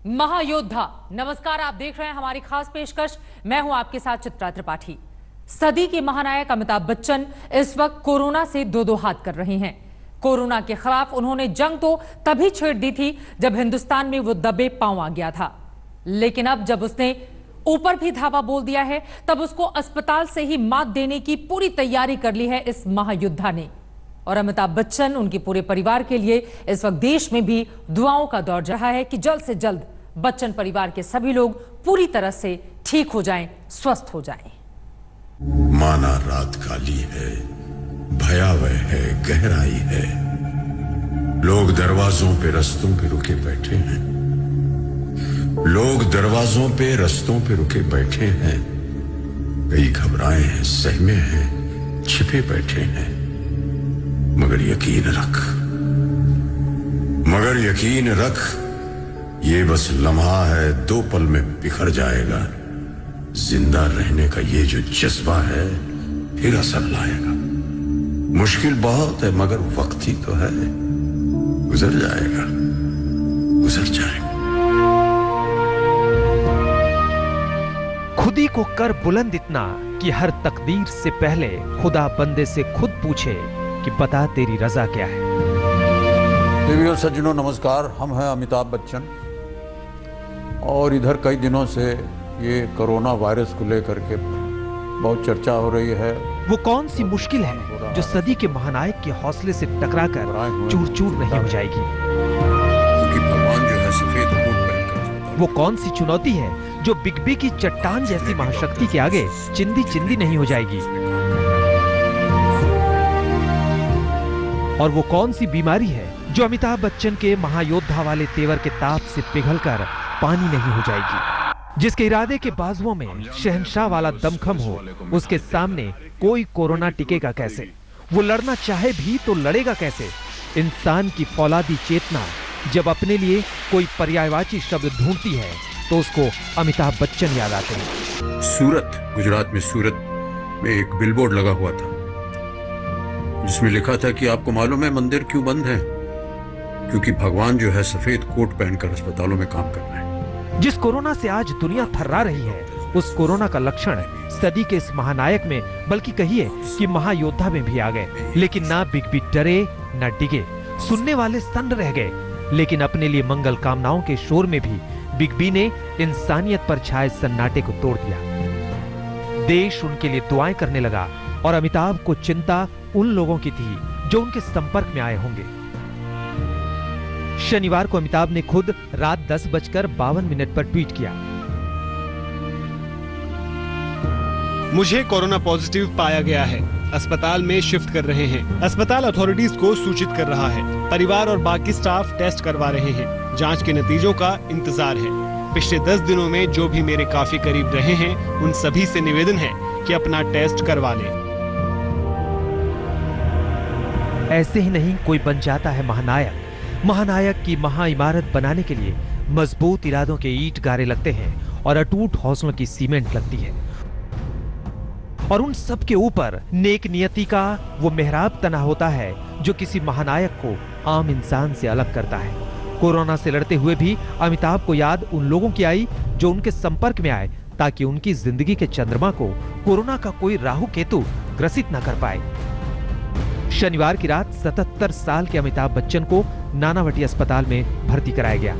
महायोद्धा। नमस्कार, आप देख रहे हैं हमारी खास पेशकश। मैं हूं आपके साथ चित्रा त्रिपाठी। सदी के महानायक अमिताभ बच्चन इस वक्त कोरोना से दो हाथ कर रहे हैं। कोरोना के खिलाफ उन्होंने जंग तो तभी छेड़ दी थी जब हिंदुस्तान में वो दबे पांव आ गया था, लेकिन अब जब उसने ऊपर भी धावा बोल दिया है, तब उसको अस्पताल से ही मात देने की पूरी तैयारी कर ली है इस महायोद्धा ने। और अमिताभ बच्चन, उनके पूरे परिवार के लिए इस वक्त देश में भी दुआओं का दौर रहा है कि जल्द से जल्द बच्चन परिवार के सभी लोग पूरी तरह से ठीक हो जाएं, स्वस्थ हो जाएं। माना रात काली है, भयावह है, गहराई है। लोग दरवाजों पे रस्तों पे रुके बैठे हैं। लोग दरवाजों पे रस्तों पे रुके बैठे हैं। कई घबराए हैं, सहमे हैं, छिपे बैठे हैं। मगर यकीन रख, ये बस लम्हा है, 2 पल में बिखर जाएगा। जिंदा रहने का ये जो जज्बा है, फिर असर लाएगा। मुश्किल बहुत है, मगर वक्त ही तो है। गुजर जाएगा। खुदी को कर बुलंद इतना कि हर तकदीर से पहले खुदा बंदे से खुद पूछे कि बता तेरी रजा क्या है। देवी और सज्जनों नमस्कार, हम हैं अमिताभ बच्चन और इधर कई दिनों से ये कोरोना वायरस को लेकर के बहुत चर्चा हो रही है। वो कौन सी मुश्किल है जो सदी के महानायक के हौसले से टकराकर चूर-चूर नहीं हो जाएगी? क्योंकि भगवान जो है सफेद कोट पहनकर। वो कौन सी चुनौती है जो बिग बी की चट्टान जैसी महाशक्ति के आगे चिंदी नहीं हो जाएगी? और वो कौन सी बीमारी है जो अमिताभ बच्चन के महायोद्धा वाले तेवर के ताप से पिघलकर पानी नहीं हो जाएगी? जिसके इरादे के बाजुओं में शहंशाह वाला दमखम हो, उसके सामने कोई कोरोना टिकेगा कैसे? वो लड़ना चाहे भी तो लड़ेगा कैसे? इंसान की फौलादी चेतना जब अपने लिए कोई पर्यायवाची शब्द ढूंढती है तो उसको अमिताभ बच्चन याद आते हैं। सूरत, गुजरात में सूरत में एक बिलबोर्ड लगा हुआ था जिसमें लिखा था कि आपको मालूम है मंदिर क्यों बंद है? क्योंकि भगवान जो है सफेद कोट पहनकर अस्पतालों में काम कर रहे हैं। जिस कोरोना से आज दुनिया थर्रा रही है, उस कोरोना का लक्षण सदी के इस महानायक में, बल्कि कहिए कि महायोद्धा में भी आ गए। लेकिन ना बिग बी डरे ना डिगे, सुनने वाले सन्न रह गए। लेकिन अपने लिए मंगल कामनाओं के शोर में भी बिग बी ने इंसानियत पर छाए सन्नाटे को तोड़ दिया। देश उनके लिए दुआएं करने लगा और अमिताभ को चिंता उन लोगों की थी जो उनके संपर्क में आए होंगे। शनिवार को अमिताभ ने खुद रात 10:52 पर ट्वीट किया। मुझे कोरोना पॉजिटिव पाया गया है। अस्पताल में शिफ्ट कर रहे हैं। अस्पताल अथॉरिटीज को सूचित कर रहा है। परिवार और बाकी स्टाफ टेस्ट करवा रहे हैं। जांच के नतीजों का इंतजार है। पिछले 10 दिनों में जो भी मेरे काफी करीब रहे हैं, उन सभी से निवेदन है कि अपना टेस्ट करवा लें। ऐसे ही नहीं कोई बन जाता है महानायक। महानायक की महा इमारत बनाने के लिए मजबूत इरादों के ईंट गारे लगते हैं और अटूट हौसलों की सीमेंट लगती है। और उन सब के ऊपर नेक नियति का वो मेहराब तना होता है जो किसी महानायक को आम इंसान से अलग करता है। कोरोना से लड़ते हुए भी अमिताभ को याद उन लोगों की आई जो उनके संपर्क में आए, ताकि उनकी जिंदगी के चंद्रमा को कोरोना का कोई राहु केतु ग्रसित न कर पाए। शनिवार की रात 77 साल के अमिताभ बच्चन को नानावटी अस्पताल में भर्ती कराया गया।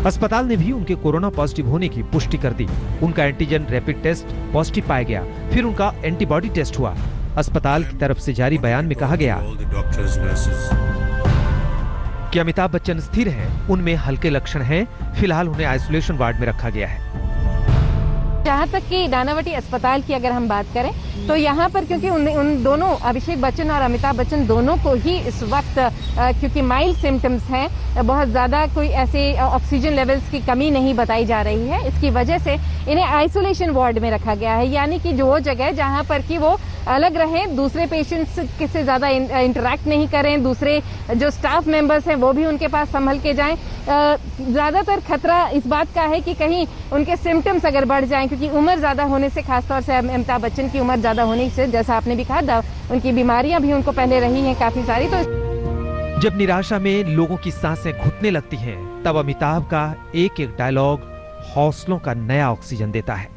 अस्पताल ने भी उनके कोरोना पॉजिटिव होने की पुष्टि कर दी। उनका एंटीजन रैपिड टेस्ट पॉजिटिव पाया गया, फिर उनका एंटीबॉडी टेस्ट हुआ। अस्पताल की तरफ से जारी बयान में कहा गया कि अमिताभ बच्चन स्थिर हैं, उनमें हल्के लक्षण हैं। फिलहाल उन्हें आइसोलेशन वार्ड में रखा गया है। जहाँ तक कि नानावटी अस्पताल की अगर हम बात करें तो यहाँ पर क्योंकि उन दोनों अभिषेक बच्चन और अमिताभ बच्चन दोनों को ही इस वक्त क्योंकि माइल्ड सिम्टम्स हैं, बहुत ज़्यादा कोई ऐसे ऑक्सीजन लेवल्स की कमी नहीं बताई जा रही है, इसकी वजह से इन्हें आइसोलेशन वार्ड में रखा गया है। यानी कि जो वो जगह जहाँ पर कि वो अलग रहें, दूसरे पेशेंट्स से ज़्यादा इंटरेक्ट नहीं करें, दूसरे जो स्टाफ मेंबर्स हैं वो भी उनके पास संभल के जाएं। ज़्यादातर खतरा इस बात का है कि कहीं उनके सिम्टम्स अगर बढ़ जाएं, क्योंकि उम्र ज़्यादा होने से, खासतौर से अमिताभ बच्चन की उम्र ज़्यादा होने से, जैसा आपने भी कहा, उनकी बीमारियां भी उनको पहले रही हैं काफ़ी सारी। तो जब निराशा में लोगों की सांसें घुटने लगती हैं, तब अमिताभ का एक एक डायलॉग हौसलों का नया ऑक्सीजन देता है।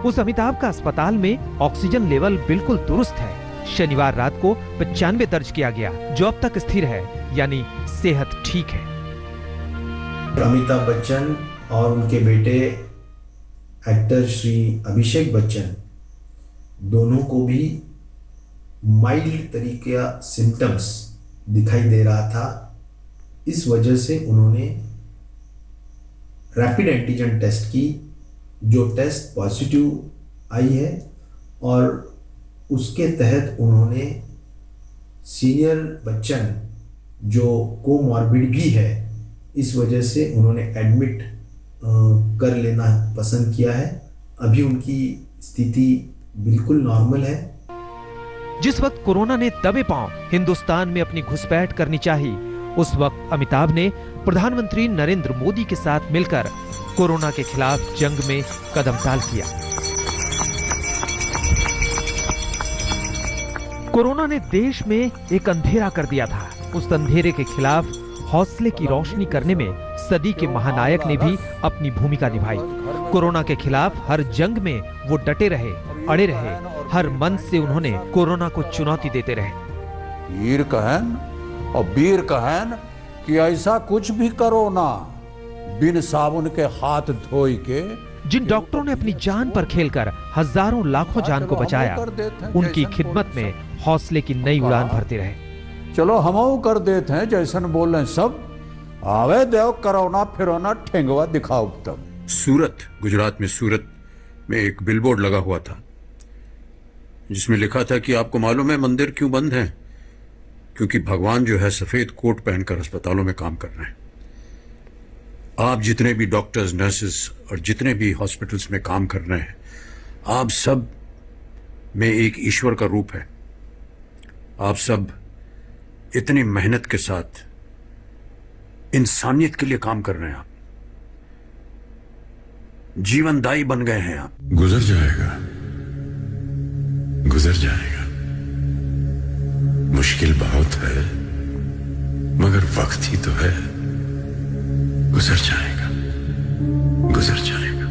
उस अमिताभ का अस्पताल में ऑक्सीजन लेवल बिल्कुल दुरुस्त है। शनिवार रात को 95 दर्ज किया गया, जो अब तक स्थिर है, यानी सेहत ठीक है। अमिताभ बच्चन और उनके बेटे एक्टर श्री अभिषेक बच्चन दोनों को भी माइल्ड तरीके का सिम्टम्स दिखाई दे रहा था। इस वजह से उन्होंने रैपिड एंटीजन टेस्ट की, जो टेस्ट पॉजिटिव आई है, और उसके तहत उन्होंने सीनियर बच्चन जो कोमॉर्बिड भी है, इस वजह से उन्होंने एडमिट कर लेना पसंद किया है। अभी उनकी स्थिति बिल्कुल नॉर्मल है। जिस वक्त कोरोना ने दबे पांव हिंदुस्तान में अपनी घुसपैठ करनी चाहिए, उस वक्त अमिताभ ने प्रधानमंत्री नरेंद्र मोदी के साथ मिलकर कोरोना के खिलाफ जंग में कदमताल किया। कोरोना ने देश में एक अंधेरा कर दिया था। उस अंधेरे के खिलाफ हौसले की रोशनी करने में सदी के महानायक ने भी अपनी भूमिका निभाई। कोरोना के खिलाफ हर जंग में वो डटे रहे, अड़े रहे। हर मंच से उन्होंने कोरोना को चुनौती देते रहे। वीर कहन और वीर कहन कि ऐसा कुछ भी करो ना, बिन साबुन के हाथ धोई के। जिन डॉक्टरों ने अपनी जान पर खेलकर हजारों लाखों जान को बचाया, उनकी खिदमत में हौसले की नई उड़ान भरते रहे। चलो हम कर देते हैं जैसन बोल रहे सब, आवे देव करो ना, फिरो ना, ठेंगवा दिखाओ तब। सूरत, गुजरात में सूरत में एक बिलबोर्ड लगा हुआ था जिसमें लिखा था कि आपको मालूम है मंदिर क्यों बंद है? क्योंकि भगवान जो है सफेद कोट पहनकर अस्पतालों में काम कर रहे हैं। आप जितने भी डॉक्टर्स, नर्सेस और जितने भी हॉस्पिटल्स में काम कर रहे हैं, आप सब में एक ईश्वर का रूप है। आप सब इतनी मेहनत के साथ इंसानियत के लिए काम कर रहे हैं। आप जीवनदायी बन गए हैं। आप गुजर जाएगा, गुजर जाएगा। मुश्किल बहुत है, मगर वक्त ही तो है। गुजर जाएगा, गुजर जाएगा।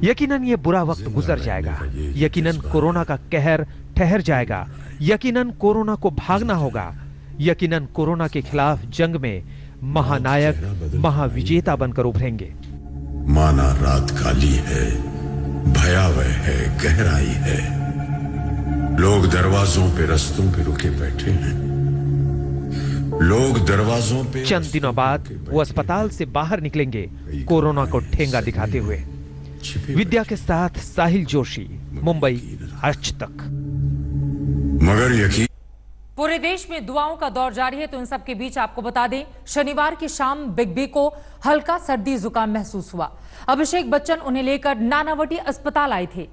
यकीनन ये बुरा वक्त गुजर जाएगा। यकीनन कोरोना का कहर ठहर जाएगा। यकीनन कोरोना को भागना होगा। यकीनन कोरोना के खिलाफ जंग में महानायक, महाविजेता बनकर उभरेंगे। माना रात काली है, भयावह है, गहराई है। लोग दरवाजों पे, रस्तों पे रुके बैठे हैं। लोग दरवाजों पे। चंद दिनों बाद वो अस्पताल से बाहर निकलेंगे, कोरोना को ठेंगा दिखाते हुए। विद्या के साथ साहिल जोशी, मुंबई, आज तक। मगर यकीन पूरे देश में दुआओं का दौर जारी है, तो इन सब के बीच आपको बता दें, शनिवार की शाम बिग बी को हल्का सर्दी जुकाम महसूस हुआ। अभिषेक बच्चन उन्हें लेकर नानावटी अस्पताल आए थे।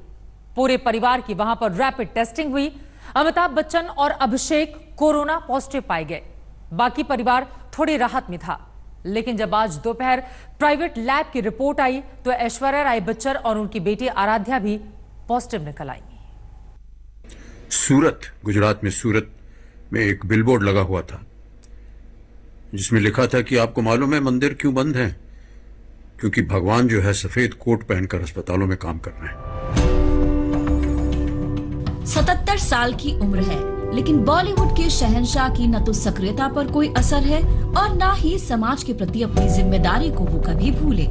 पूरे परिवार की वहां पर रैपिड टेस्टिंग हुई। अमिताभ बच्चन और अभिषेक कोरोना पॉजिटिव पाए गए। बाकी परिवार थोड़ी राहत में था, लेकिन जब आज दोपहर प्राइवेट लैब की रिपोर्ट आई तो ऐश्वर्या राय बच्चन और उनकी बेटी आराध्या भी पॉजिटिव निकल आई। सूरत, गुजरात में सूरत में एक बिलबोर्ड लगा हुआ था जिसमें लिखा था कि आपको मालूम है मंदिर क्यों बंद है? क्योंकि भगवान जो है सफेद कोट पहनकर अस्पतालों में काम कर रहे हैं। 77 साल की उम्र है, लेकिन बॉलीवुड के शहंशाह की न तो सक्रियता पर कोई असर है और न ही समाज के प्रति अपनी जिम्मेदारी को वो कभी भूले।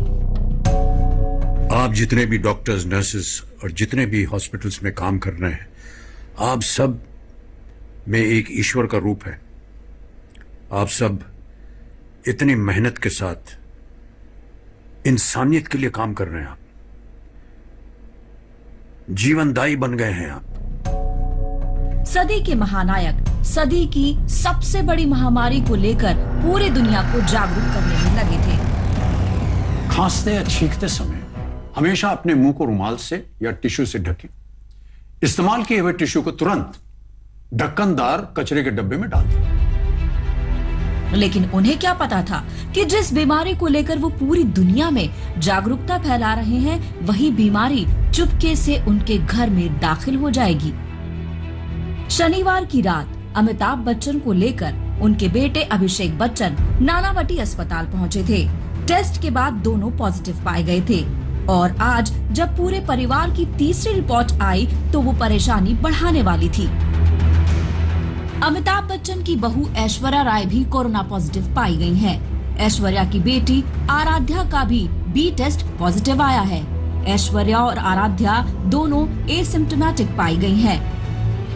आप जितने भी डॉक्टर्स, नर्सेस और जितने भी हॉस्पिटल्स में काम कर रहे हैं, आप सब में एक ईश्वर का रूप है। आप सब इतनी मेहनत के साथ इंसानियत के लिए काम कर रहे हैं। आप जीवनदायी बन गए हैं। आप सदी के महानायक सदी की सबसे बड़ी महामारी को लेकर पूरी दुनिया को जागरूक करने में लगे थे। खांसते या छींकते समय हमेशा अपने मुंह को रुमाल से या टिश्यू से ढकें। इस्तेमाल किए हुए टिश्यू को तुरंत ढक्कनदार कचरे के डब्बे में डाल दें। लेकिन उन्हें क्या पता था कि जिस बीमारी को लेकर वो पूरी दुनिया में जागरूकता फैला रहे हैं, वही बीमारी चुपके से उनके घर में दाखिल हो जाएगी। शनिवार की रात अमिताभ बच्चन को लेकर उनके बेटे अभिषेक बच्चन नानावटी अस्पताल पहुंचे थे। टेस्ट के बाद दोनों पॉजिटिव पाए गए थे और आज जब पूरे परिवार की तीसरी रिपोर्ट आई तो वो परेशानी बढ़ाने वाली थी। अमिताभ बच्चन की बहू ऐश्वर्या राय भी कोरोना पॉजिटिव पाई गई हैं। ऐश्वर्या की बेटी आराध्या का भी बी टेस्ट पॉजिटिव आया है। ऐश्वर्या और आराध्या दोनों एसिम्प्टोमेटिक पाई गई हैं।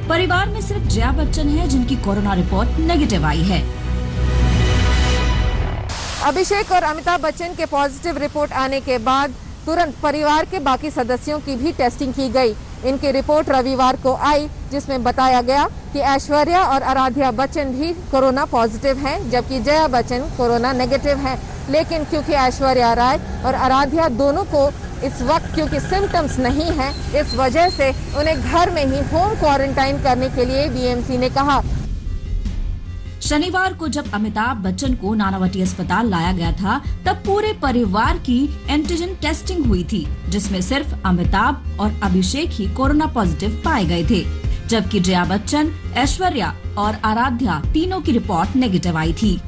परिवार में सिर्फ जया बच्चन है जिनकी कोरोना रिपोर्ट नेगेटिव आई है। अभिषेक और अमिताभ बच्चन के पॉजिटिव रिपोर्ट आने के बाद तुरंत परिवार के बाकी सदस्यों की भी टेस्टिंग की गई। इनकी रिपोर्ट रविवार को आई जिसमें बताया गया कि ऐश्वर्या और आराध्या बच्चन भी कोरोना पॉजिटिव हैं, जबकि जया बच्चन कोरोना नेगेटिव हैं। लेकिन क्योंकि ऐश्वर्या राय और आराध्या दोनों को इस वक्त क्योंकि सिम्टम्स नहीं हैं, इस वजह से उन्हें घर में ही होम क्वारंटाइन करने के लिए बीएमसी ने कहा। शनिवार को जब अमिताभ बच्चन को नानावटी अस्पताल लाया गया था तब पूरे परिवार की एंटीजन टेस्टिंग हुई थी, जिसमें सिर्फ अमिताभ और अभिषेक ही कोरोना पॉजिटिव पाए गए थे, जबकि जया बच्चन, ऐश्वर्या और आराध्या तीनों की रिपोर्ट नेगेटिव आई थी।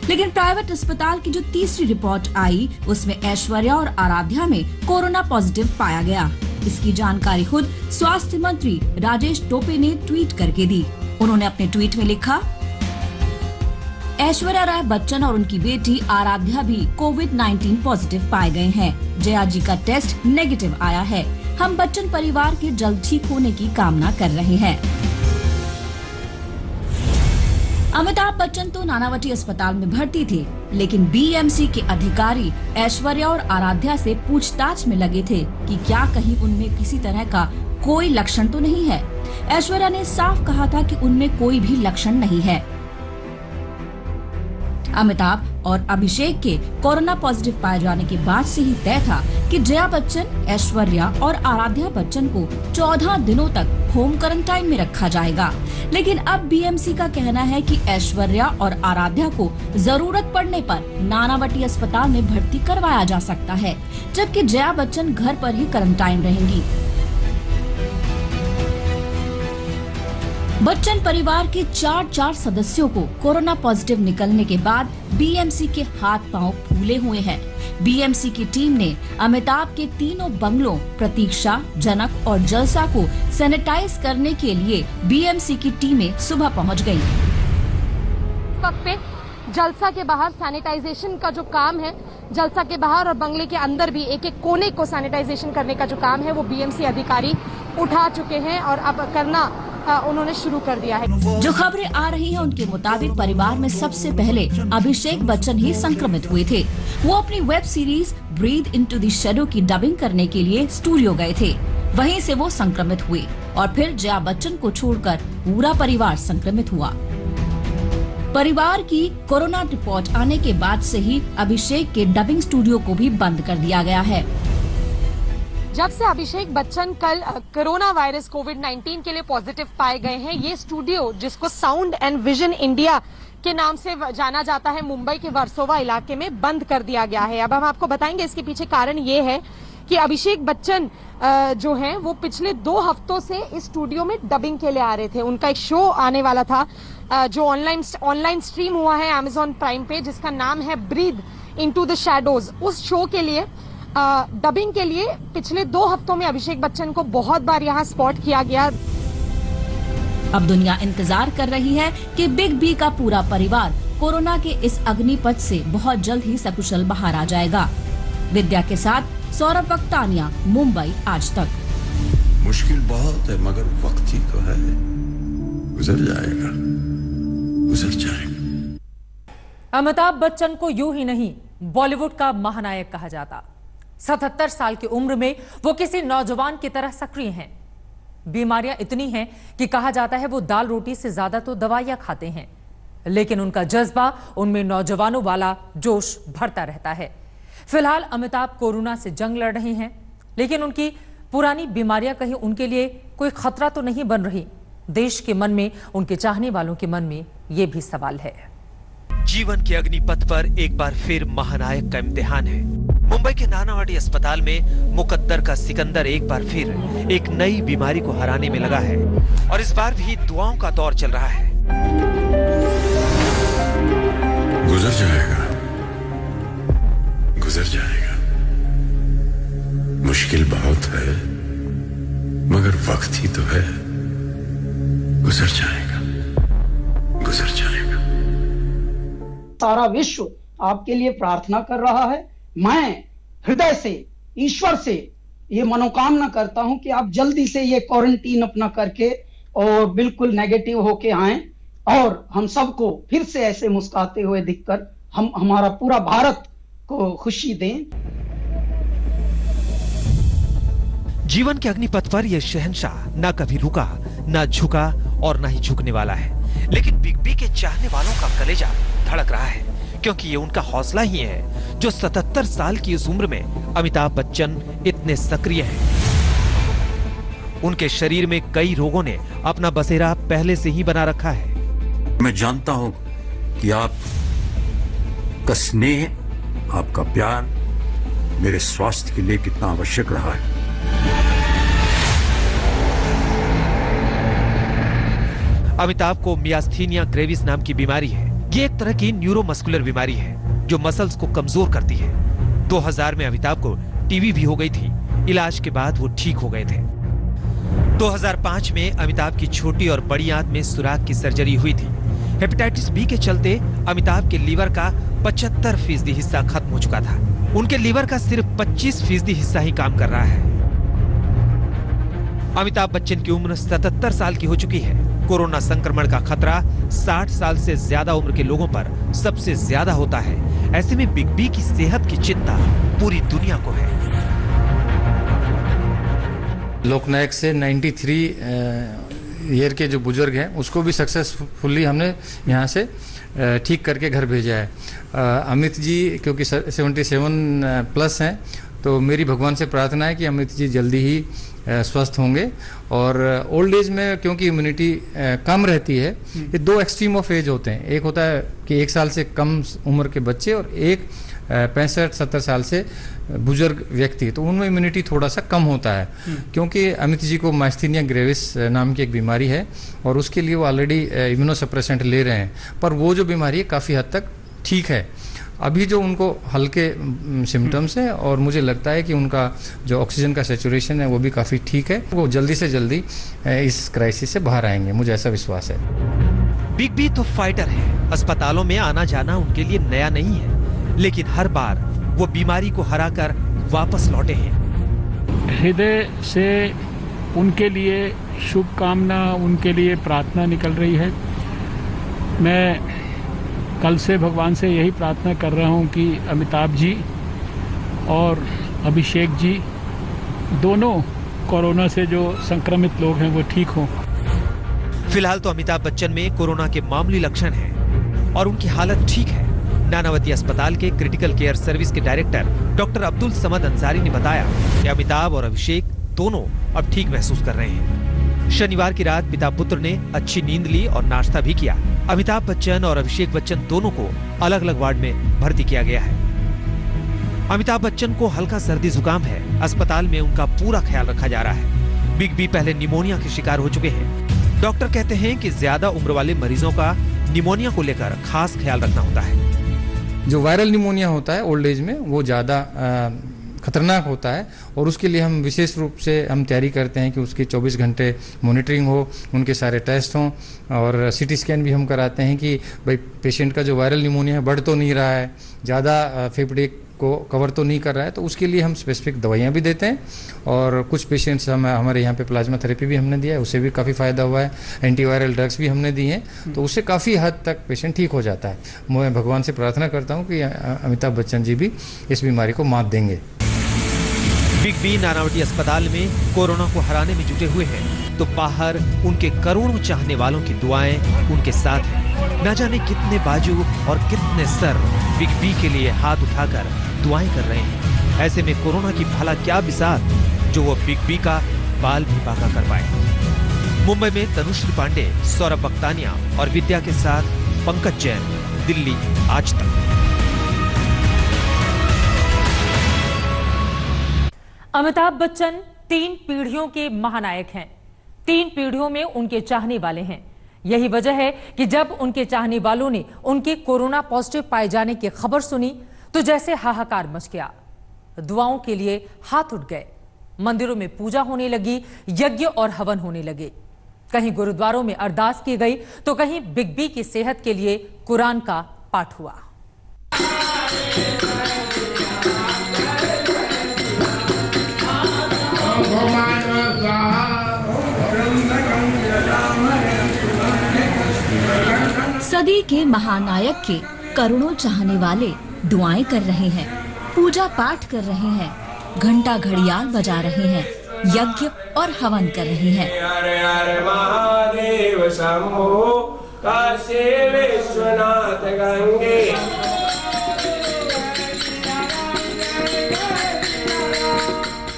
लेकिन प्राइवेट अस्पताल की जो तीसरी रिपोर्ट आई उसमें ऐश्वर्या और आराध्या में कोरोना पॉजिटिव पाया गया। इसकी जानकारी खुद स्वास्थ्य मंत्री राजेश टोपे ने ट्वीट करके दी। उन्होंने अपने ट्वीट में लिखा, ऐश्वर्या राय बच्चन और उनकी बेटी आराध्या भी कोविड-19 पॉजिटिव पाए गए हैं। जया जी का टेस्ट नेगेटिव आया है। हम बच्चन परिवार के जल्द ठीक होने की कामना कर रहे हैं। अमिताभ बच्चन तो नानावटी अस्पताल में भर्ती थे, लेकिन बीएमसी के अधिकारी ऐश्वर्या और आराध्या से पूछताछ में लगे थे कि क्या कहीं उनमें किसी तरह का कोई लक्षण तो नहीं है। ऐश्वर्या ने साफ कहा था कि उनमें कोई भी लक्षण नहीं है। अमिताभ और अभिषेक के कोरोना पॉजिटिव पाए जाने के बाद से ही तय था कि जया बच्चन, ऐश्वर्या और आराध्या बच्चन को 14 दिनों तक होम क्वारंटाइन में रखा जाएगा। लेकिन अब बीएमसी का कहना है कि ऐश्वर्या और आराध्या को जरूरत पड़ने पर नानावटी अस्पताल में भर्ती करवाया जा सकता है, जबकि जया बच्चन घर पर ही क्वारंटाइन रहेंगी। बच्चन परिवार के 4 सदस्यों को कोरोना पॉजिटिव निकलने के बाद बीएमसी के हाथ पांव फूले हुए हैं। बीएमसी की टीम ने अमिताभ के तीनों बंगलों प्रतीक्षा, जनक और जलसा को सैनिटाइज करने के लिए बीएमसी की टीमें सुबह पहुंच गईं। वक्त पे जलसा के बाहर सैनिटाइजेशन का जो काम है, जलसा के बाहर और बंगले के अंदर भी एक एक कोने को सैनिटाइजेशन करने का जो काम है वो बीएमसी अधिकारी उठा चुके हैं और अब करना उन्होंने शुरू कर दिया है। जो खबरें आ रही हैं उनके मुताबिक परिवार में सबसे पहले अभिषेक बच्चन ही संक्रमित हुए थे। वो अपनी web series Breathe Into the Shadow की डबिंग करने के लिए स्टूडियो गए थे, वहीं से वो संक्रमित हुए और फिर जया बच्चन को छोड़कर पूरा परिवार संक्रमित हुआ। परिवार की कोरोना रिपोर्ट आने के बाद से ही अभिषेक के डबिंग स्टूडियो को भी बंद कर दिया गया है। जब से अभिषेक बच्चन कल कोरोना वायरस कोविड-19 के लिए पॉजिटिव पाए गए हैं, ये स्टूडियो जिसको साउंड एंड विजन इंडिया के नाम से जाना जाता है, मुंबई के वर्सोवा इलाके में बंद कर दिया गया है। अब हम आपको बताएंगे इसके पीछे कारण ये है कि अभिषेक बच्चन जो हैं वो पिछले 2 हफ्तों से इस स्टूडियो में डबिंग के लिए आ रहे थे। उनका एक शो आने वाला था जो ऑनलाइन स्ट्रीम हुआ है Amazon प्राइम पे, जिसका नाम है ब्रीथ इनटू द शैडोज। उस शो के लिए डबिंग के लिए पिछले 2 हफ्तों में अभिषेक बच्चन को बहुत बार यहाँ स्पॉट किया गया। अब दुनिया इंतजार कर रही है कि बिग बी का पूरा परिवार कोरोना के इस अग्निपथ से बहुत जल्द ही सकुशल बाहर आ जाएगा। विद्या के साथ सौरभ वक्तानिया, मुंबई आज तक। मुश्किल बहुत है मगर वक्त ही तो है, गुजर जाएगा, गुजर जाएगा। अमिताभ बच्चन को यूं ही नहीं बॉलीवुड का महानायक कहा जाता। 77 साल की उम्र में वो किसी नौजवान की तरह सक्रिय हैं। बीमारियां इतनी हैं कि कहा जाता है वो दाल रोटी से ज्यादा तो दवाइयां खाते हैं, लेकिन उनका जज्बा, उनमें नौजवानों वाला जोश भरता रहता है। फिलहाल अमिताभ कोरोना से जंग लड़ रहे हैं, लेकिन उनकी पुरानी बीमारियां कहीं उनके लिए कोई खतरा तो नहीं बन रही। देश के मन में, उनके चाहने वालों के मन में ये भी सवाल है। जीवन के अग्निपथ पर एक बार फिर महानायक का इम्तिहान है। मुंबई के नानावटी अस्पताल में मुकद्दर का सिकंदर एक बार फिर एक नई बीमारी को हराने में लगा है और इस बार भी दुआओं का दौर चल रहा है। गुजर जाएगा, गुजर जाएगा। मुश्किल बहुत है, मगर वक्त ही तो है। गुजर जाएगा, गुजर जाएगा। सारा विश्व आपके लिए प्रार्थना कर रहा है। मैं हृदय से ईश्वर से ये मनोकामना करता हूं कि आप जल्दी से ये क्वारंटीन अपना करके और बिल्कुल नेगेटिव होके आएं और हम सबको फिर से ऐसे मुस्कुराते हुए दिखकर हम हमारा पूरा भारत को खुशी दें। जीवन के अग्निपथ पर यह शहंशाह न कभी रुका, न झुका और न ही झुकने वाला है। लेकिन बिग बी के चाहने वालों का कलेजा धड़क रहा है, क्योंकि ये उनका हौसला ही है जो 77 साल की इस उम्र में अमिताभ बच्चन इतने सक्रिय हैं। उनके शरीर में कई रोगों ने अपना बसेरा पहले से ही बना रखा है। मैं जानता हूं कि आप का स्नेह, आपका प्यार मेरे स्वास्थ्य के लिए कितना आवश्यक रहा है। अमिताभ को मियास्थीनिया ग्रेविस नाम की बीमारी है। ये एक तरह की न्यूरोमस्कुलर बीमारी है जो मसल्स को कमजोर करती है। 2000 में अमिताभ को टीबी भी हो गई थी। इलाज के बाद वो ठीक हो गए थे। 2005 में अमिताभ की छोटी और बड़ी आंत में सुराख की सर्जरी हुई थी। हेपेटाइटिस बी के चलते अमिताभ के लीवर का 75% हिस्सा खत्म हो चुका था। उनके लीवर का सिर्फ 25% हिस्सा ही काम कर रहा है। अमिताभ बच्चन की उम्र 77 साल की हो चुकी है। कोरोना संक्रमण का खतरा 60 साल से ज्यादा उम्र के लोगों पर सबसे ज्यादा होता है। ऐसे में बिग बी की सेहत की चिंता पूरी दुनिया को है। लोकनायक से 93 ईयर के जो बुजुर्ग हैं उसको भी सक्सेसफुली हमने यहाँ से ठीक करके घर भेजा है। अमित जी क्योंकि 77 प्लस हैं, तो मेरी भगवान से प्रार्थना है कि अमित जी जल्दी ही स्वस्थ होंगे। और ओल्ड एज में क्योंकि इम्यूनिटी कम रहती है, ये दो एक्सट्रीम ऑफ एज होते हैं। एक होता है कि 1 साल से कम उम्र के बच्चे और एक 65-70 साल से बुजुर्ग व्यक्ति, तो उनमें इम्यूनिटी थोड़ा सा कम होता है। क्योंकि अमित जी को माइस्थीनिया ग्रेविस नाम की एक बीमारी है और उसके लिए वो ऑलरेडी इम्यूनोसप्रेसेंट ले रहे हैं, पर वो जो बीमारी है काफ़ी हद तक ठीक है। अभी जो उनको हल्के सिम्टम्स हैं और मुझे लगता है कि उनका जो ऑक्सीजन का सैचुरेशन है वो भी काफ़ी ठीक है। वो जल्दी से जल्दी इस क्राइसिस से बाहर आएंगे, मुझे ऐसा विश्वास है। बिग बी तो फाइटर है। अस्पतालों में आना जाना उनके लिए नया नहीं है, लेकिन हर बार वो बीमारी को हराकर वापस लौटे हैं। हृदय से उनके लिए शुभकामना, उनके लिए प्रार्थना निकल रही है। मैं कल से भगवान से यही प्रार्थना कर रहा हूं कि अमिताभ जी और अभिषेक जी दोनों कोरोना से जो संक्रमित लोग हैं वो ठीक हों। फिलहाल तो अमिताभ बच्चन में कोरोना के मामूली लक्षण हैं और उनकी हालत ठीक है। नानावती अस्पताल के क्रिटिकल केयर सर्विस के डायरेक्टर डॉक्टर अब्दुल समद अंसारी ने बताया कि अमिताभ और अभिषेक दोनों अब ठीक महसूस कर रहे हैं। शनिवार की रात पिता पुत्र ने अच्छी नींद ली और नाश्ता भी किया। अमिताभ बच्चन और अभिषेक बच्चन दोनों को अलग अलग वार्ड में भर्ती किया गया है। अमिताभ बच्चन को हल्का सर्दी जुकाम है। अस्पताल में उनका पूरा ख्याल रखा जा रहा है। बिग बी पहले निमोनिया के शिकार हो चुके हैं। डॉक्टर कहते हैं कि ज्यादा उम्र वाले मरीजों का निमोनिया को लेकर खास ख्याल रखना होता है। जो वायरल निमोनिया होता है ओल्ड एज में वो ज़्यादा खतरनाक होता है और उसके लिए हम विशेष रूप से हम तैयारी करते हैं कि उसकी 24 घंटे मॉनिटरिंग हो, उनके सारे टेस्ट हों और सीटी स्कैन भी हम कराते हैं कि भाई पेशेंट का जो वायरल निमोनिया है बढ़ तो नहीं रहा है, ज़्यादा फेफड़े को कवर तो नहीं कर रहा है, तो उसके लिए हम स्पेसिफिक दवाइयाँ भी देते हैं। और कुछ पेशेंट्स हमारे यहाँ पे प्लाज्मा थेरेपी भी हमने दिया है, उससे भी काफ़ी फ़ायदा हुआ है। एंटीवायरल ड्रग्स भी हमने दिए हैं, तो उससे काफ़ी हद तक पेशेंट ठीक हो जाता है। मैं भगवान से प्रार्थना करता हूँ कि अमिताभ बच्चन जी भी इस बीमारी को मात देंगे। बिग बी नानावटी अस्पताल में कोरोना को हराने में जुटे हुए हैं, तो बाहर उनके करोड़ों चाहने वालों की दुआएं उनके साथ हैं। न जाने कितने बाजू और कितने सर बिग बी के लिए हाथ उठाकर दुआएं कर रहे हैं। ऐसे में कोरोना की भला क्या बिसात जो वो बिग बी का बाल भी बांका कर पाए। मुंबई में तनुश्री पांडे, सौरभ बख्तानिया और विद्या के साथ पंकज जैन, दिल्ली आज तक। अमिताभ बच्चन 3 पीढ़ियों के महानायक हैं। 3 पीढ़ियों में उनके चाहने वाले हैं। यही वजह है कि जब उनके चाहने वालों ने उनके कोरोना पॉजिटिव पाए जाने की खबर सुनी तो जैसे हाहाकार मच गया। दुआओं के लिए हाथ उठ गए, मंदिरों में पूजा होने लगी, यज्ञ और हवन होने लगे, कहीं गुरुद्वारों में अरदास की गई तो कहीं बिग बी की सेहत के लिए कुरान का पाठ हुआ। सदी के महानायक के करोड़ों चाहने वाले दुआएं कर रहे हैं, पूजा पाठ कर रहे हैं, घंटा घड़ियाल बजा रहे हैं, यज्ञ और हवन कर रहे हैं। महादेव शंभो काशी विश्वनाथ गंगे।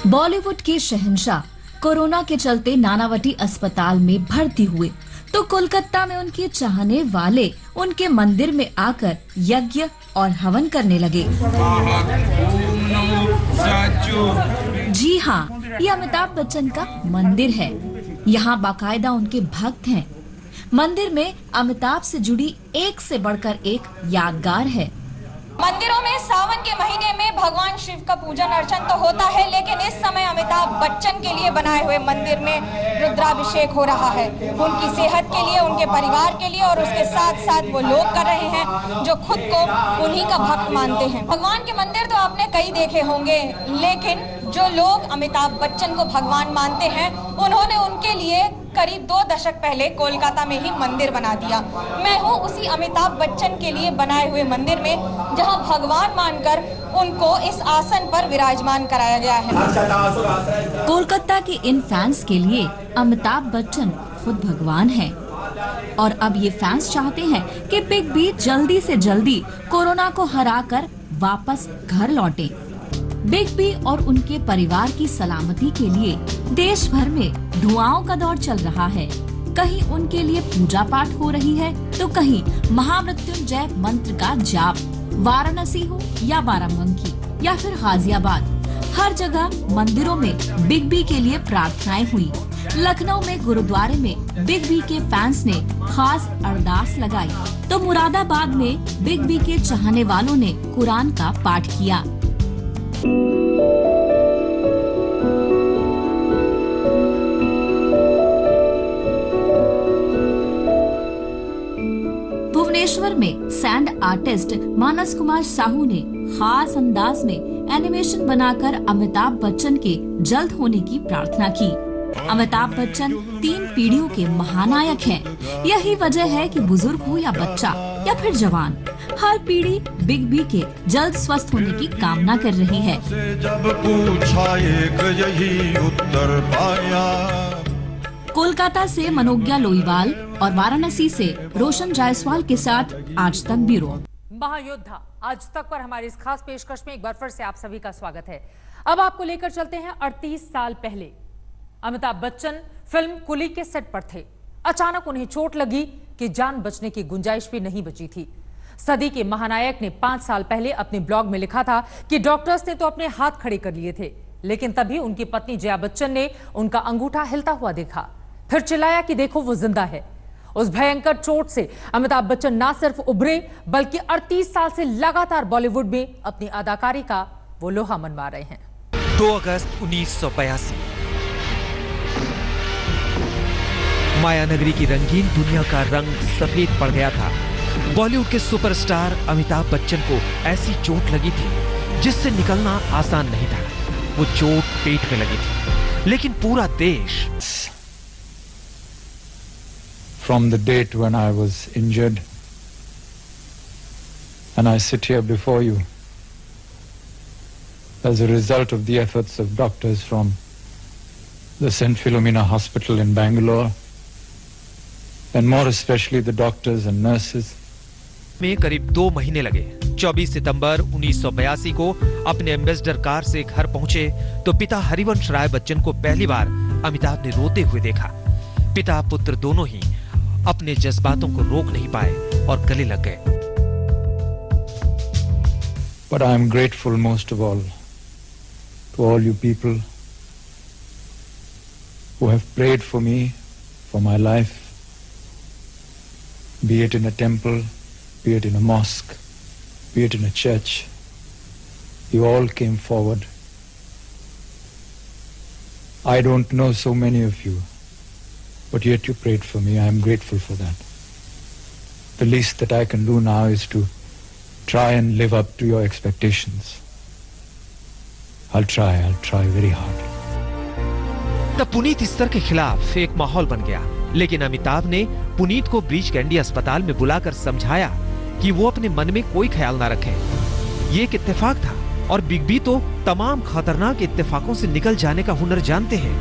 बॉलीवुड के शहंशाह कोरोना के चलते नानावटी अस्पताल में भर्ती हुए तो कोलकाता में उनके चाहने वाले उनके मंदिर में आकर यज्ञ और हवन करने लगे। जी हाँ, ये अमिताभ बच्चन का मंदिर है। यहाँ बाकायदा उनके भक्त हैं। मंदिर में अमिताभ से जुड़ी एक से बढ़कर एक यादगार है। मंदिरों में सावन के महीने में भगवान शिव का पूजन अर्चन तो होता है, लेकिन इस समय अमिताभ बच्चन के लिए बनाए हुए मंदिर में रुद्राभिषेक हो रहा है। उनकी सेहत के लिए, उनके परिवार के लिए और उसके साथ साथ वो लोग कर रहे हैं जो खुद को उन्हीं का भक्त मानते हैं। भगवान के मंदिर तो आपने कई देखे होंगे, लेकिन जो लोग अमिताभ बच्चन को भगवान मानते हैं उन्होंने उनके लिए करीब 2 दशक पहले कोलकाता में ही मंदिर बना दिया। मैं हूँ उसी अमिताभ बच्चन के लिए बनाए हुए मंदिर में, जहाँ भगवान मानकर उनको इस आसन पर विराजमान कराया गया है। कोलकाता के इन फैंस के लिए अमिताभ बच्चन खुद भगवान हैं। और अब ये फैंस चाहते हैं कि बिग बी जल्दी से जल्दी कोरोना को हराकर वापस घर लौटे। बिग बी और उनके परिवार की सलामती के लिए देश भर में दुआओं का दौर चल रहा है। कहीं उनके लिए पूजा पाठ हो रही है तो कहीं महामृत्युंजय मंत्र का जाप। वाराणसी हो या बाराबंकी या फिर गाजियाबाद, हर जगह मंदिरों में बिग बी के लिए प्रार्थनाएं हुई। लखनऊ में गुरुद्वारे में बिग बी के फैंस ने खास अरदास लगाई तो मुरादाबाद में बिग बी के चाहने वालों ने कुरान का पाठ किया। भुवनेश्वर में सैंड आर्टिस्ट मानस कुमार साहू ने खास अंदाज में एनिमेशन बनाकर अमिताभ बच्चन के जल्द होने की प्रार्थना की। अमिताभ बच्चन 3 पीढ़ियों के महानायक हैं। यही वजह है कि बुजुर्ग हो या बच्चा या फिर जवान, हर पीढ़ी बिग बी के जल्द स्वस्थ होने की कामना कर रही है। जब पूछा एक यही उत्तर पाया। कोलकाता से मनोज्ञा लोईवाल और वाराणसी से रोशन जायसवाल के साथ आज तक ब्यूरो। महायोद्धा आज तक पर हमारी इस खास पेशकश में एक बार फिर से आप सभी का स्वागत है। अब आपको लेकर चलते हैं 38 साल पहले। अमिताभ बच्चन फिल्म कुली के सेट पर थे। अचानक उन्हें चोट लगी कि जान बचने की गुंजाइश भी नहीं बची थी। सदी के महानायक ने 5 साल पहले अपने ब्लॉग में लिखा था कि डॉक्टर्स ने तो अपने हाथ खड़े कर लिए थे, लेकिन तभी उनकी पत्नी जया बच्चन ने उनका अंगूठा हिलता हुआ देखा। फिर चिल्लाया कि देखो वो जिंदा है। उस भयंकर चोट से अमिताभ बच्चन ना सिर्फ उभरे बल्कि 38 साल से लगातार बॉलीवुड में अपनी अदाकारी का वो लोहा मनवा रहे हैं। 2 अगस्त 1982 मायानगरी की रंगीन दुनिया का रंग सफेद पड़ गया था। बॉलीवुड के सुपरस्टार अमिताभ बच्चन को ऐसी चोट लगी थी जिससे निकलना आसान नहीं था। वो चोट पेट में लगी थी, लेकिन पूरा देश From the date when I was injured and I sit here before you as a result of the efforts of doctors from the St. Philomena Hospital in Bangalore and more especially the doctors and nurses. में करीब 2 महीने लगे। 24 सितंबर 1982 को अपने ambassador car से घर पहुंचे तो पिता हरिवंश राय बच्चन को पहली बार अमिताभ ने रोते हुए देखा। पिता पुत्र दोनों ही अपने जज्बातों को रोक नहीं पाए और गले लग गए। But I am grateful most of all to all you people who have prayed for me, for my life, be it in a temple, be it in a mosque, be it in a church, you all came forward. I don't know so many of you, but yet you prayed for me. I am grateful for that. The least that I can do now is to try and live up to your expectations. I'll try very hard. तब पुनीत इस तरह के खिलाफ एक माहौल बन गया, लेकिन अमिताभ ने पुनीत को ब्रीच कैंडी अस्पताल में बुलाकर समझाया कि वो अपने मन में कोई ख्याल ना रखे। ये एक इत्तेफाक था और बिग बी तो तमाम खतरनाक इत्तेफाकों से निकल जाने का हुनर जानते हैं।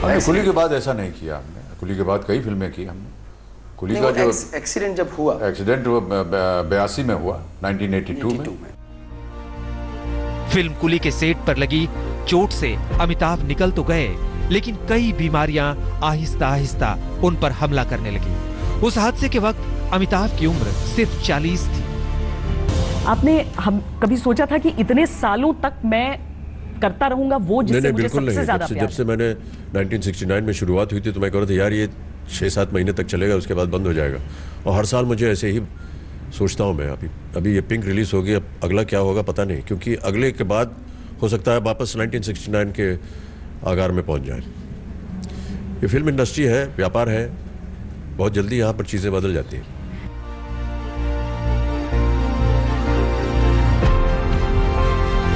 हमने कुली के बाद ऐसा नहीं किया। हमने कुली के बाद कई फिल्में की हमने। कुली का जो एक्सीडेंट जब हुआ, एक्सीडेंट 82 में हुआ, 1982 में। फिल्म कुली के सेट पर लगी चोट से अमिताभ निकल तो गए, लेकिन कई बीमारियां आहिस्ता आहिस्ता उन पर हमला करने लगी। उस हादसे के वक्त अमिताभ की उम्र सिर्फ 40 थी। आपने कभी सोचा था कि इतने सालों तक मैं करता रहूंगा वो जिससे मुझे सबसे ज्यादा प्यार? जब से मैंने 1969 में शुरुआत हुई थी तो मैं कह रहा था यार ये 6-7 महीने तक चलेगा, उसके बाद बंद हो जाएगा। और हर साल मुझे ऐसे ही सोचता हूँ मैं। अभी ये पिंक रिलीज होगी, अब अगला क्या होगा पता नहीं, क्योंकि अगले के बाद हो सकता है वापस 1969 के आगार में पहुंच जाए। ये फिल्म इंडस्ट्री है, व्यापार है, बहुत जल्दी यहाँ पर चीजें बदल जाती हैं।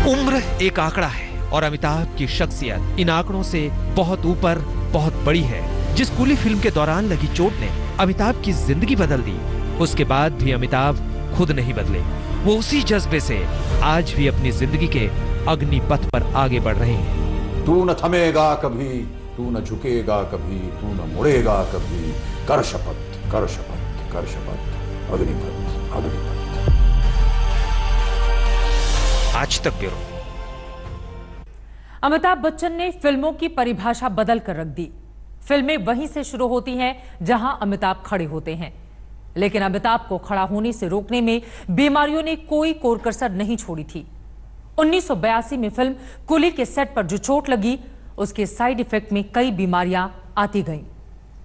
उम्र एक आंकड़ा है और अमिताभ की शख्सियत इन आंकड़ों से बहुत ऊपर, बहुत बड़ी है। जिस कुली फिल्म के दौरान लगी चोट ने अमिताभ की जिंदगी बदल दी, उसके बाद भी अमिताभ खुद नहीं बदले। वो उसी जज्बे से आज भी अपनी जिंदगी के अग्निपथ पर आगे बढ़ रहे हैं। तू न थमेगा कभी, तू न झुकेगा कभी, तू न मुड़ेगा कभी, कर शपथ, कर शपथ, कर शपथ, अग्निपथ, अग्निपथ। आज तक ब्यूरो। अमिताभ बच्चन ने फिल्मों की परिभाषा बदल कर रख दी। फिल्में वहीं से शुरू होती हैं जहां अमिताभ खड़े होते हैं, लेकिन अमिताभ को खड़ा होने से रोकने में बीमारियों ने कोई कोर कसर नहीं छोड़ी थी। 1982 में फिल्म कुली के सेट पर जो चोट लगी, उसके साइड इफेक्ट में कई बीमारियां आती गईं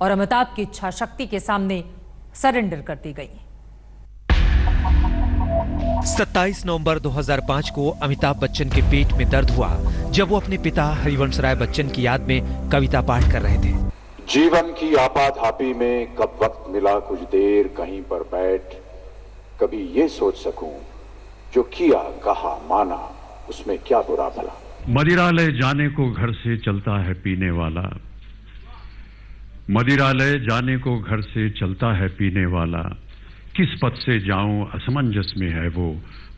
और अमिताभ की इच्छा शक्ति के सामने सरेंडर करती गई। 27 नवंबर 2005 को अमिताभ बच्चन के पेट में दर्द हुआ जब वो अपने पिता हरिवंश राय बच्चन की याद में कविता पाठ कर रहे थे। जीवन की आपाधापी में कब वक्त मिला कुछ देर कहीं पर बैठ, कभी ये सोच सकूं जो किया कहा माना उसमें क्या बुरा भला। मदिरालय जाने को घर से चलता है पीने वाला, मदिरालय जाने को घर से चलता है पीने वाला, किस पथ से जाऊं असमंजस में है वो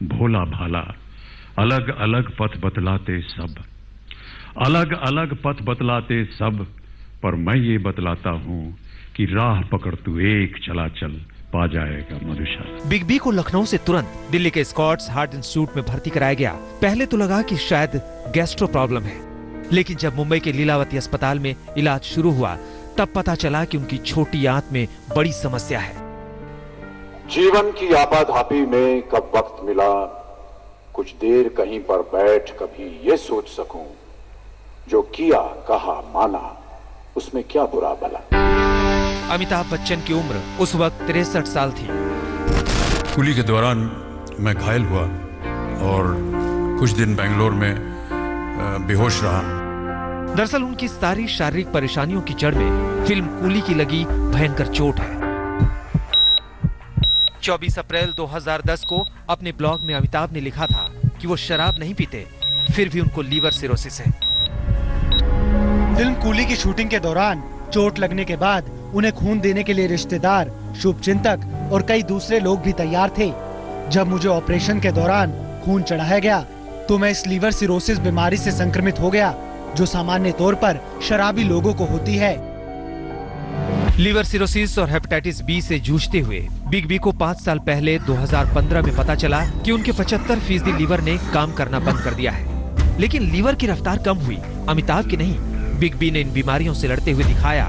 भोला भाला। अलग अलग पथ बतलाते सब, अलग अलग पथ बतलाते सब, पर मैं ये बतलाता हूं कि राह पकड़ तू एक चला चल, पा जाएगा मधुशाला। बिग बी को लखनऊ से तुरंत दिल्ली के स्कॉट्स हार्ट इंस्टीट्यूट में भर्ती कराया गया। पहले तो लगा कि शायद गैस्ट्रो प्रॉब्लम है, लेकिन जब मुंबई के लीलावती अस्पताल में इलाज शुरू हुआ तब पता चला कि उनकी छोटी आंत में बड़ी समस्या है। जीवन की आपाधापी में कब वक्त मिला कुछ देर कहीं पर बैठ, कभी ये सोच सकूं जो किया कहा माना उसमें क्या बुरा भला। अमिताभ बच्चन की उम्र उस वक्त 63 साल थी। कुली के दौरान मैं घायल हुआ और कुछ दिन बेंगलोर में बेहोश रहा। दरअसल उनकी सारी शारीरिक परेशानियों की जड़ में फिल्म कुली की लगी भयंकर चोट है। 24 अप्रैल 2010 को अपने ब्लॉग में अमिताभ ने लिखा था कि वो शराब नहीं पीते, फिर भी उनको लीवर सिरोसिस है। फिल्म कूली की शूटिंग के दौरान चोट लगने के बाद उन्हें खून देने के लिए रिश्तेदार, शुभचिंतक और कई दूसरे लोग भी तैयार थे। जब मुझे ऑपरेशन के दौरान खून चढ़ाया गया तो मैं इस लीवर सिरोसिस बीमारी से संक्रमित हो गया, जो सामान्य तौर पर शराबी लोगों को होती है। लीवर सिरोसिस और हेपेटाइटिस बी से जूझते हुए बिग बी को 5 साल पहले 2015 में पता चला कि उनके 75% लीवर ने काम करना बंद कर दिया है। लेकिन लीवर की रफ्तार कम हुई, अमिताभ की नहीं। बिग बी ने इन बीमारियों से लड़ते हुए दिखाया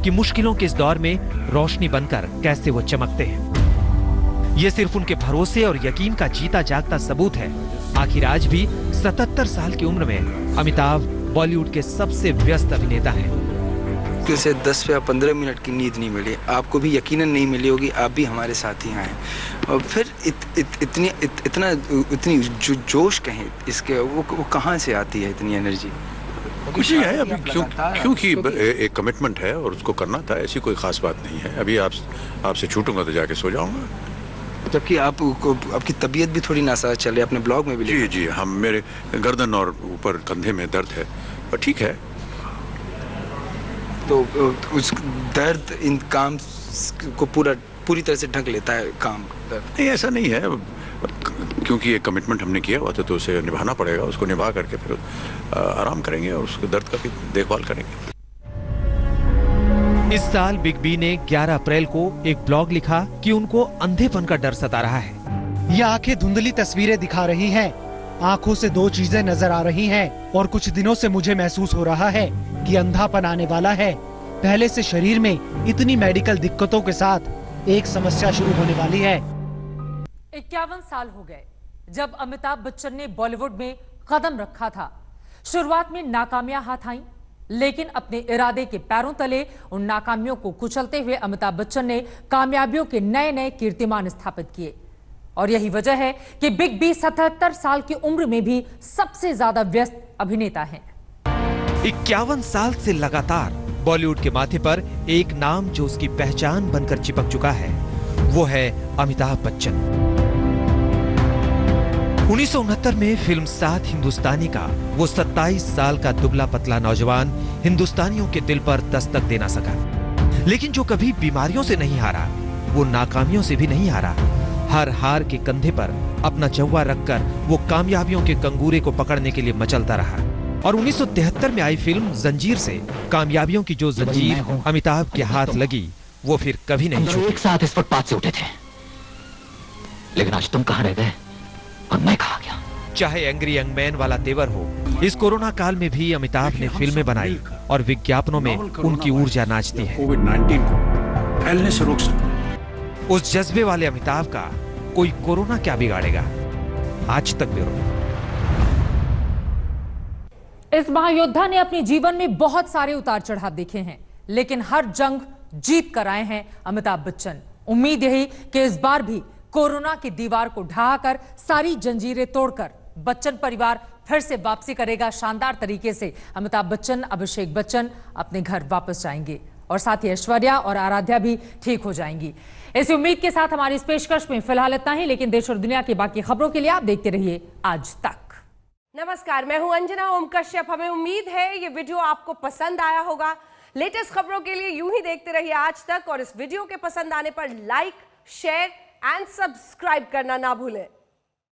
कि मुश्किलों के इस दौर में रोशनी बनकर कैसे वो चमकते हैं। ये सिर्फ उनके भरोसे और यकीन का जीता जागता सबूत है। आखिर आज भी 77 साल की उम्र में अमिताभ बॉलीवुड के सबसे व्यस्त अभिनेता हैं। मुश्किल से 10 या 15 मिनट की नींद नहीं मिली। आपको भी यकीनन नहीं मिली होगी, आप भी हमारे साथ ही आए। और फिर इतनी जो जोश कहें इसके, वो कहाँ से आती है इतनी एनर्जी? कुछ नहीं है अभी, क्योंकि एक कमिटमेंट है और उसको करना था, ऐसी कोई खास बात नहीं है। अभी आपसे छूटूंगा तो जाके सो जाऊंगा। जबकि आपकी तबीयत भी थोड़ी नासाज चल रही है, अपने ब्लॉग में भी जी जी, हम मेरे गर्दन और ऊपर कंधे में दर्द है, पर ठीक है। तो उस दर्द इन काम को पूरी तरह से ढक लेता है काम दर्द? नहीं, ऐसा नहीं है, क्योंकि एक कमिटमेंट हमने किया हुआ था तो उसे निभाना पड़ेगा। उसको निभा करके फिर आराम करेंगे और उसके दर्द का भी देखभाल करेंगे। इस साल बिग बी ने 11 अप्रैल को एक ब्लॉग लिखा कि उनको अंधेपन का डर सता रहा है। ये आंखें धुंधली तस्वीरें दिखा रही हैं, आंखों से दो चीजें नजर आ रही हैं और कुछ दिनों से मुझे महसूस हो रहा है कि अंधापन आने वाला है। पहले से शरीर में इतनी मेडिकल दिक्कतों के साथ एक समस्या शुरू होने वाली है। 51 साल हो गए जब अमिताभ बच्चन ने बॉलीवुड में कदम रखा था। शुरुआत में नाकामियां हाथ आईं, लेकिन अपने इरादे के पैरों तले उन नाकामियों को कुचलते हुए अमिताभ बच्चन ने कामयाबियों के नए नए कीर्तिमान स्थापित किए। और यही वजह है कि बिग बी 77 साल की उम्र में भी सबसे ज्यादा व्यस्त अभिनेता हैं। 51 साल से लगातार बॉलीवुड के माथे पर एक नाम जो उसकी पहचान बनकर चिपक चुका है, वो है अमिताभ बच्चन। 1969 में फिल्म 7 हिंदुस्तानी का वो 27 साल का दुबला पतला नौजवान हिंदुस्तानियों के दिल पर दस्तक देना सका। लेकिन जो कभी बीमारियों से नहीं हारा, वो नाकामियों से भी नहीं हारा। हर हार के कंधे पर अपना जौवा रखकर वो कामयाबियों के कंगूरे को पकड़ने के लिए मचलता रहा। और 1973 में आई फिल्म जंजीर से कामयाबियों की जो जंजीर अमिताभ के हाथ लगी, वो फिर कभी नहीं छूटी। एक साथ इस फुटपाथ से उठे थे, लेकिन आज तुम कहां रह गए और मैं कहां गया? चाहे एंग्री यंग मैन वाला तेवर हो, इस कोरोना काल में भी अमिताभ ने फिल्में बनाई और विज्ञापनों में उनकी ऊर्जा नाचती है। कोविड-19 को फैलने से रोक सकते। उस जज्बे वाले अमिताभ का कोई कोरोना क्या बिगाड़ेगा? आज तक ब्यूरो। इस महायोद्धा ने अपने जीवन में बहुत सारे उतार चढ़ाव देखे हैं, लेकिन हर जंग जीत कर आए हैं अमिताभ बच्चन। उम्मीद यही कि इस बार भी कोरोना की दीवार को ढहाकर सारी जंजीरें तोड़कर बच्चन परिवार फिर से वापसी करेगा। शानदार तरीके से अमिताभ बच्चन, अभिषेक बच्चन अपने घर वापस जाएंगे और साथ ही ऐश्वर्या और आराध्या भी ठीक हो जाएंगी। इसी उम्मीद के साथ हमारी इस पेशकश में फिलहाल इतना ही, लेकिन देश और दुनिया की बाकी खबरों के लिए आप देखते रहिए आज तक। नमस्कार, मैं हूं अंजना ओम कश्यप। हमें उम्मीद है ये वीडियो आपको पसंद आया होगा। लेटेस्ट खबरों के लिए यूं ही देखते रहिए आज तक और इस वीडियो के पसंद आने पर लाइक, शेयर एंड सब्सक्राइब करना ना भूलें।